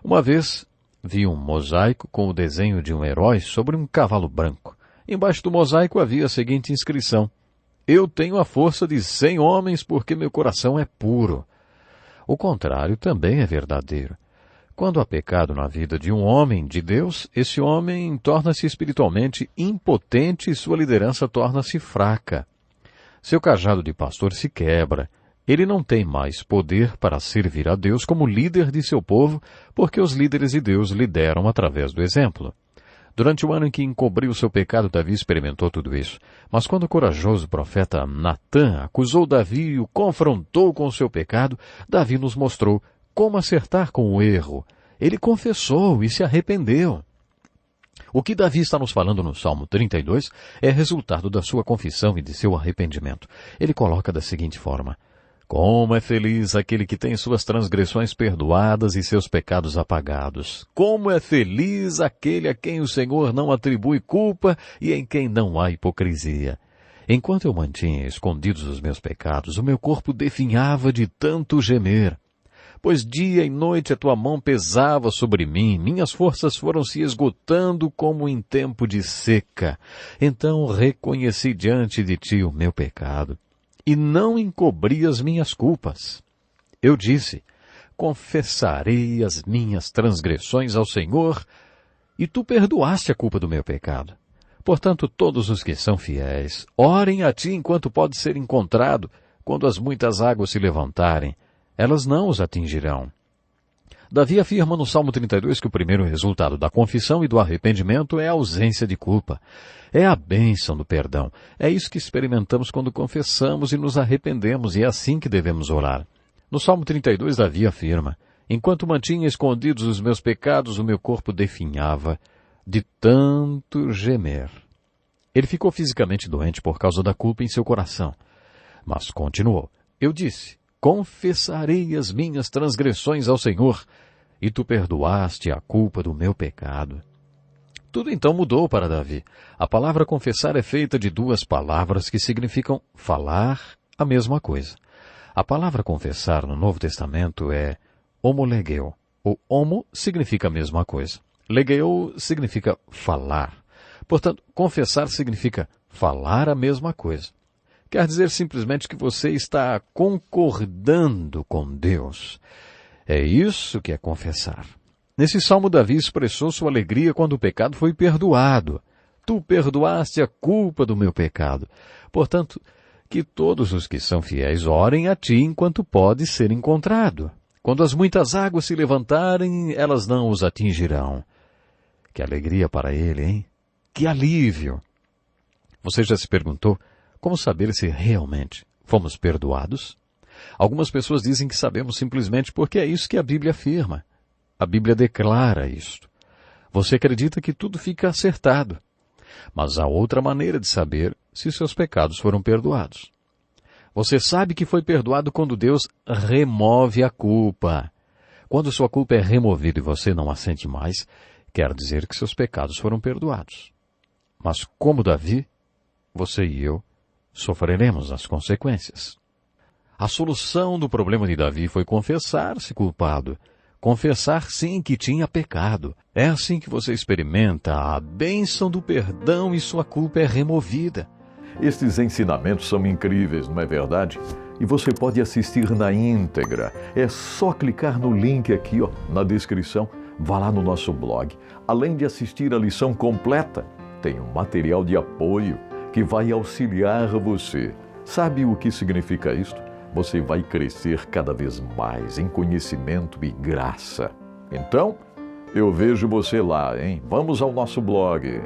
Uma vez, vi um mosaico com o desenho de um herói sobre um cavalo branco. Embaixo do mosaico havia a seguinte inscrição: Eu tenho a força de 100 homens porque meu coração é puro. O contrário também é verdadeiro. Quando há pecado na vida de um homem de Deus, esse homem torna-se espiritualmente impotente e sua liderança torna-se fraca. Seu cajado de pastor se quebra. Ele não tem mais poder para servir a Deus como líder de seu povo, porque os líderes de Deus lideram através do exemplo. Durante o ano em que encobriu seu pecado, Davi experimentou tudo isso. Mas quando o corajoso profeta Natã acusou Davi e o confrontou com o seu pecado, Davi nos mostrou como acertar com o erro. Ele confessou e se arrependeu. O que Davi está nos falando no Salmo 32 é resultado da sua confissão e de seu arrependimento. Ele coloca da seguinte forma: Como é feliz aquele que tem suas transgressões perdoadas e seus pecados apagados. Como é feliz aquele a quem o Senhor não atribui culpa e em quem não há hipocrisia. Enquanto eu mantinha escondidos os meus pecados, o meu corpo definhava de tanto gemer. Pois dia e noite a tua mão pesava sobre mim, minhas forças foram se esgotando como em tempo de seca. Então reconheci diante de ti o meu pecado, e não encobri as minhas culpas. Eu disse: confessarei as minhas transgressões ao Senhor, e tu perdoaste a culpa do meu pecado. Portanto, todos os que são fiéis, orem a ti enquanto pode ser encontrado, quando as muitas águas se levantarem, elas não os atingirão. Davi afirma no Salmo 32 que o primeiro resultado da confissão e do arrependimento é a ausência de culpa. É a bênção do perdão. É isso que experimentamos quando confessamos e nos arrependemos, e é assim que devemos orar. No Salmo 32, Davi afirma: Enquanto mantinha escondidos os meus pecados, o meu corpo definhava de tanto gemer. Ele ficou fisicamente doente por causa da culpa em seu coração. Mas continuou: Eu disse: confessarei as minhas transgressões ao Senhor, e tu perdoaste a culpa do meu pecado. Tudo então mudou para Davi. A palavra confessar é feita de duas palavras que significam falar a mesma coisa. A palavra confessar no Novo Testamento é homolegeu. O homo significa a mesma coisa. Legeu significa falar. Portanto, confessar significa falar a mesma coisa. Quer dizer simplesmente que você está concordando com Deus. É isso que é confessar. Nesse salmo, Davi expressou sua alegria quando o pecado foi perdoado. Tu perdoaste a culpa do meu pecado. Portanto, que todos os que são fiéis orem a ti enquanto pode ser encontrado. Quando as muitas águas se levantarem, elas não os atingirão. Que alegria para ele, hein? Que alívio! Você já se perguntou como saber se realmente fomos perdoados? Algumas pessoas dizem que sabemos simplesmente porque é isso que a Bíblia afirma. A Bíblia declara isto. Você acredita que tudo fica acertado. Mas há outra maneira de saber se seus pecados foram perdoados. Você sabe que foi perdoado quando Deus remove a culpa. Quando sua culpa é removida e você não a sente mais, quer dizer que seus pecados foram perdoados. Mas como Davi, você e eu sofreremos as consequências. A solução do problema de Davi foi confessar-se culpado. Confessar sim que tinha pecado. É assim que você experimenta a bênção do perdão e sua culpa é removida. Estes ensinamentos são incríveis, não é verdade? E você pode assistir na íntegra. É só clicar no link aqui, na descrição. Vá lá no nosso blog. Além de assistir a lição completa, tem um material de apoio que vai auxiliar você. Sabe o que significa isto? Você vai crescer cada vez mais em conhecimento e graça. Então, eu vejo você lá, hein? Vamos ao nosso blog.